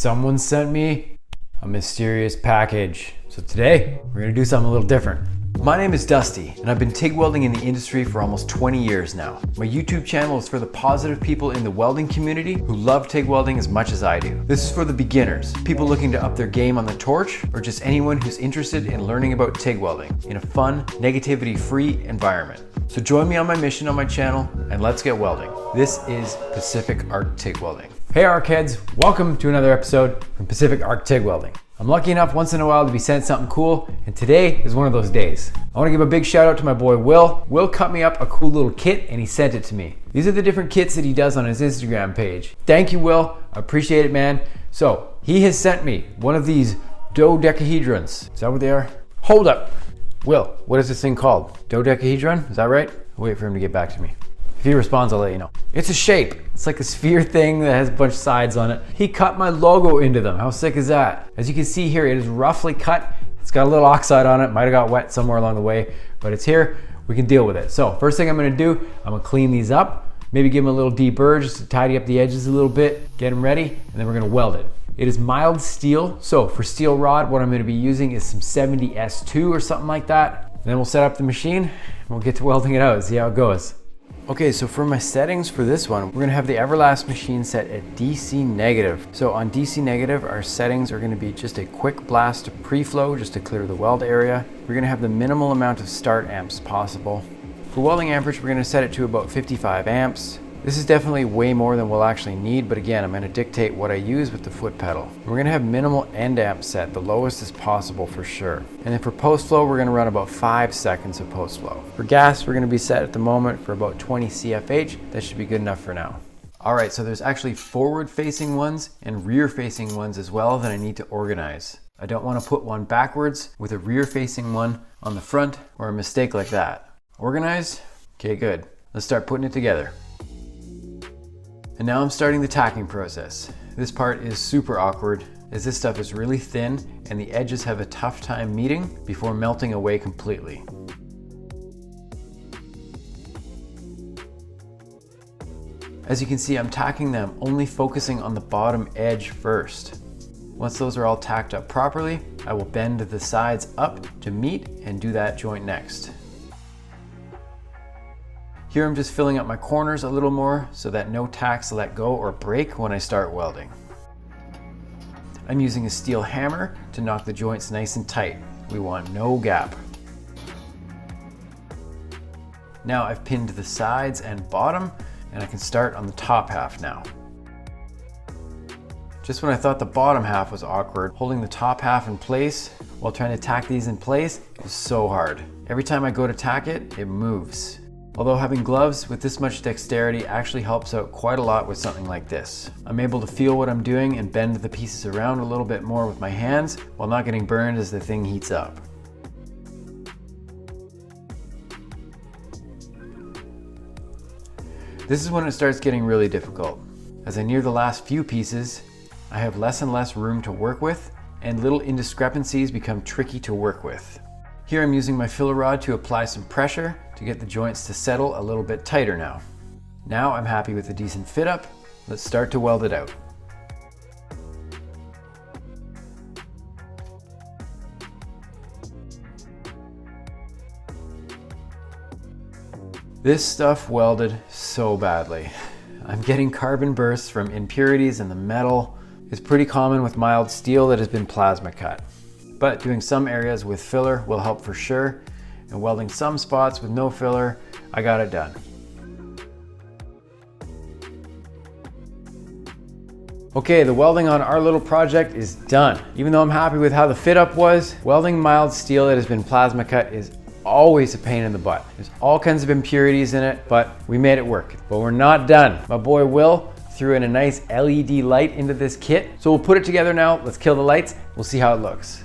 Someone sent me a mysterious package. So today, we're gonna do something a little different. My name is Dusty, and I've been TIG welding in the industry for almost 20 years now. My YouTube channel is for the positive people in the welding community who love TIG welding as much as I do. This is for the beginners, people looking to up their game on the torch, or just anyone who's interested in learning about TIG welding in a fun, negativity-free environment. So join me on my mission on my channel, and let's get welding. This is Pacific Arc TIG Welding. Hey Arc heads, welcome to another episode from Pacific Arc TIG Welding. I'm lucky enough once in a while to be sent something cool, and today is one of those days. I want to give a big shout out to my boy Will. Will cut me up a cool little kit and he sent it to me. These are the different kits that he does on his Instagram page. Thank you, Will. I appreciate it, man. So he has sent me one of these dodecahedrons. Is that what they are? Hold up. Will, what is this thing called? Dodecahedron? Is that right? I'll wait for him to get back to me. If he responds, I'll let you know. It's a shape. It's like a sphere thing that has a bunch of sides on it. He cut my logo into them. How sick is that? As you can see here, it is roughly cut. It's got a little oxide on it. Might have got wet somewhere along the way, but it's here. We can deal with it. So first thing I'm gonna do, I'm gonna clean these up. Maybe give them a little deburr just to tidy up the edges a little bit, get them ready, and then we're gonna weld it. It is mild steel. So for steel rod, what I'm gonna be using is some 70S2 or something like that. And then we'll set up the machine and we'll get to welding it out and see how it goes. Okay, so for my settings for this one, we're gonna have the Everlast machine set at DC negative. So on DC negative, our settings are gonna be just a quick blast of pre-flow just to clear the weld area. We're gonna have the minimal amount of start amps possible. For welding amperage, we're gonna set it to about 55 amps. This is definitely way more than we'll actually need, but again, I'm gonna dictate what I use with the foot pedal. We're gonna have minimal end amp set, the lowest as possible for sure. And then for post flow, we're gonna run about 5 seconds of post flow. For gas, we're gonna be set at the moment for about 20 CFH. That should be good enough for now. All right, so there's actually forward facing ones and rear facing ones as well that I need to organize. I don't wanna put one backwards with a rear facing one on the front or a mistake like that. Organized? Okay, good. Let's start putting it together. And now I'm starting the tacking process. This part is super awkward as this stuff is really thin and the edges have a tough time meeting before melting away completely. As you can see, I'm tacking them only focusing on the bottom edge first. Once those are all tacked up properly, I will bend the sides up to meet and do that joint next. Here I'm just filling up my corners a little more so that no tacks let go or break when I start welding. I'm using a steel hammer to knock the joints nice and tight. We want no gap. Now I've pinned the sides and bottom and I can start on the top half now. Just when I thought the bottom half was awkward, holding the top half in place while trying to tack these in place is so hard. Every time I go to tack it, it moves. Although having gloves with this much dexterity actually helps out quite a lot with something like this. I'm able to feel what I'm doing and bend the pieces around a little bit more with my hands while not getting burned as the thing heats up. This is when it starts getting really difficult. As I near the last few pieces, I have less and less room to work with and little indiscrepancies become tricky to work with. Here I'm using my filler rod to apply some pressure to get the joints to settle a little bit tighter now. Now I'm happy with a decent fit up. Let's start to weld it out. This stuff welded so badly. I'm getting carbon bursts from impurities in the metal. It's pretty common with mild steel that has been plasma cut. But doing some areas with filler will help for sure, and welding some spots with no filler, I got it done. Okay, the welding on our little project is done. Even though I'm happy with how the fit up was, welding mild steel that has been plasma cut is always a pain in the butt. There's all kinds of impurities in it, but we made it work. But we're not done. My boy Will threw in a nice LED light into this kit. So we'll put it together now. Let's kill the lights. We'll see how it looks.